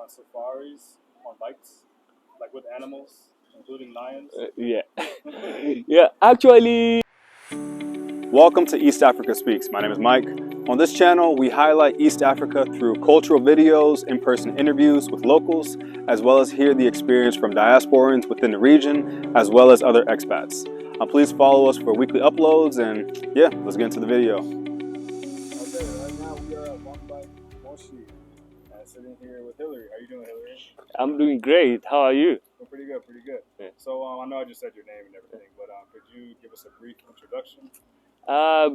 on safaris on bikes, like with animals, including lions? Yeah. Yeah, actually. Welcome to East Africa Speaks. My name is Mike. On this channel, we highlight East Africa through cultural videos, in-person interviews with locals, as well as hear the experience from diasporans within the region, as well as other expats. Please follow us for weekly uploads, and yeah, let's get into the video. Okay, right now we are at One Bike Moshi, sitting here with Hilary. How you doing, Hilary? I'm doing great. How are you? We're pretty good, pretty good. Yeah. So I know I just said your name and everything, but could you give us a brief introduction?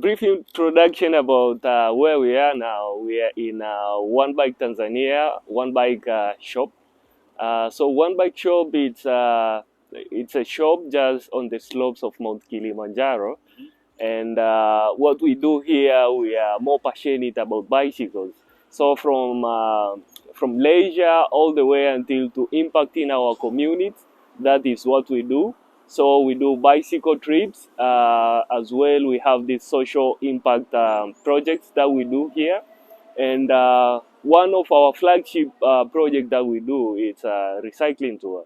Brief introduction about where we are now. We are in One Bike Tanzania, One Bike shop. So One Bike shop, it's a shop just on the slopes of Mount Kilimanjaro. And what we do here, we are more passionate about bicycles. So from leisure all the way until to impacting our community, that is what we do. So we do bicycle trips as well. We have these social impact projects that we do here. And one of our flagship projects that we do is a recycling tour.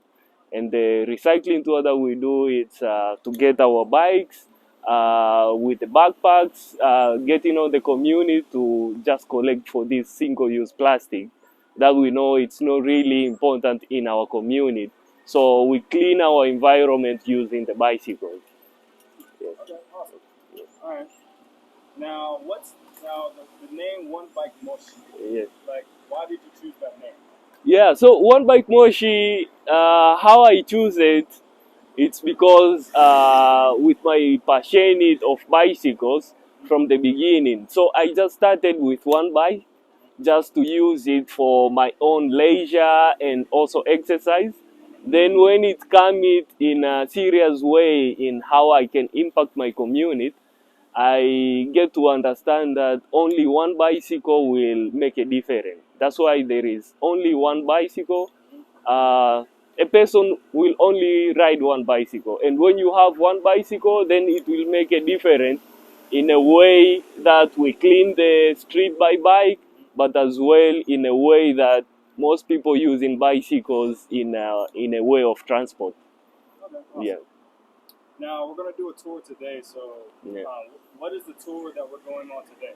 And the recycling tour that we do is to get our bikes with the backpacks, getting on the community to just collect for this single-use plastic that we know it's not really important in our community. So we clean our environment using the bicycles. Yes. Okay, awesome. All right. Now, the name One Bike Moshi? Yes. Like, why did you choose that name? Yeah, so One Bike Moshi, how I choose it, it's because with my passion of bicycles from the beginning. So I just started with one bike just to use it for my own leisure and also exercise. Then when it comes in a serious way in how I can impact my community, I get to understand that only one bicycle will make a difference. That's why there is only one bicycle. A person will only ride one bicycle. And when you have one bicycle, then it will make a difference in a way that we clean the street by bike, but as well in a way that most people using bicycles in a way of transport. Okay, awesome. Yeah. Now we're gonna do a tour today. So, what is the tour that we're going on today?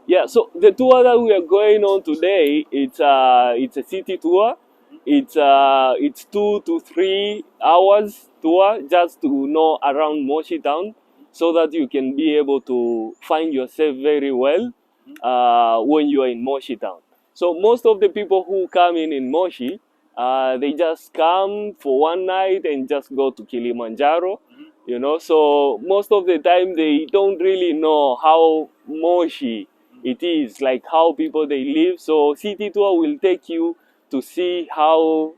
Yeah. So the tour that we are going on today, it's a city tour. It's 2 to 3 hours tour just to know around Moshi town, so that you can be able to find yourself very well when you are in Moshi town. So most of the people who come in Moshi, they just come for one night and just go to Kilimanjaro. You know, so most of the time they don't really know how Moshi it is, like how people they live. So city tour will take you to see how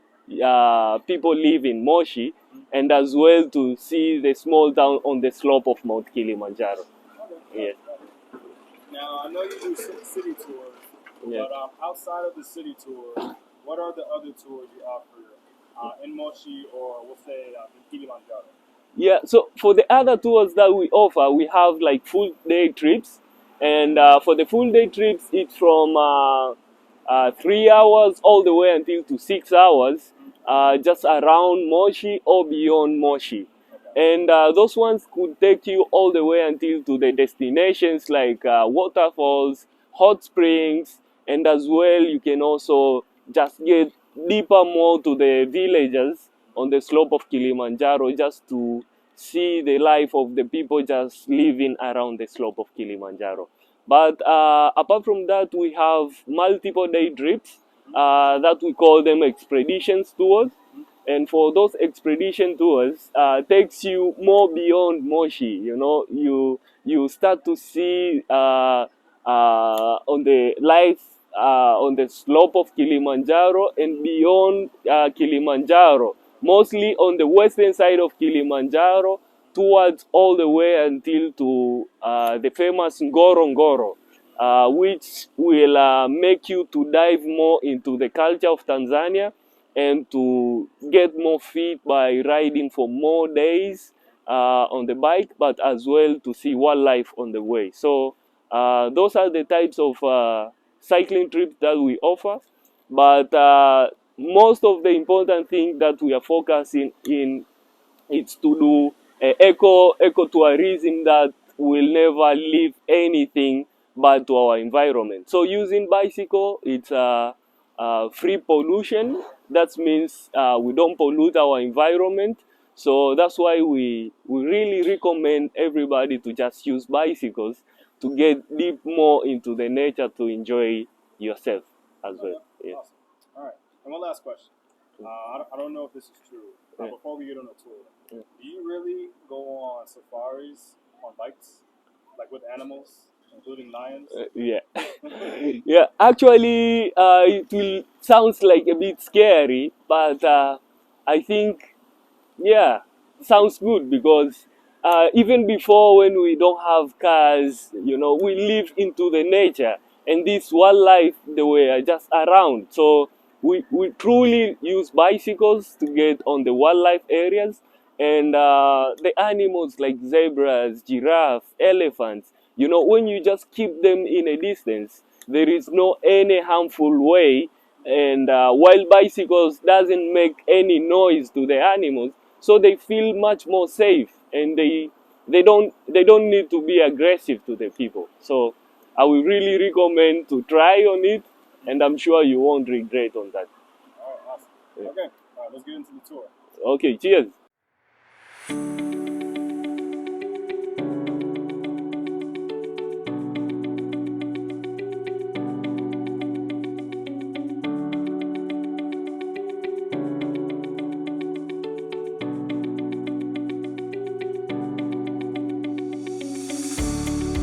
people live in Moshi, and as well to see the small town on the slope of Mount Kilimanjaro. Okay. Yeah. Now I know you do city tours, but outside of the city tour, what are the other tours you offer in Moshi or we'll say in Kilimanjaro? Yeah, so for the other tours that we offer, we have like full day trips. And for the full day trips, it's from 3 hours all the way until to 6 hours, just around Moshi or beyond Moshi. And those ones could take you all the way until to the destinations like waterfalls, hot springs, and as well you can also just get deeper more to the villages on the slope of Kilimanjaro just to see the life of the people just living around the slope of Kilimanjaro. But apart from that, we have multiple day trips that we call them expeditions tours. And for those expedition tours, takes you more beyond Moshi. You know, you start to see on the life on the slope of Kilimanjaro and beyond Kilimanjaro, mostly on the western side of Kilimanjaro, towards all the way until to the famous Ngorongoro, which will make you to dive more into the culture of Tanzania and to get more fit by riding for more days on the bike, but as well to see wildlife on the way. So those are the types of cycling trips that we offer. But most of the important thing that we are focusing in is to do eco tourism that will never leave anything bad to our environment. So using bicycle, it's free pollution. That means we don't pollute our environment. So that's why we really recommend everybody to just use bicycles to get deep more into the nature to enjoy yourself as well. Yeah. Awesome. All right. And one last question. I don't know if this is true. Yeah. Before we get on a tour, Yeah. do you really go on safaris on bikes, like with animals, including lions? Yeah. Yeah, actually, it will sounds like a bit scary, but I think, yeah, sounds good because even before when we don't have cars, you know, we live into the nature and this wildlife, they were just around. So we truly use bicycles to get on the wildlife areas and the animals like zebras, giraffe, elephants, you know, when you just keep them in a distance, there is no any harmful way and while bicycles doesn't make any noise to the animals, so they feel much more safe and they don't need to be aggressive to the people. So I will really recommend to try on it, and I'm sure you won't regret on that. All right, awesome. Okay, all right, let's get into the tour. Okay, cheers.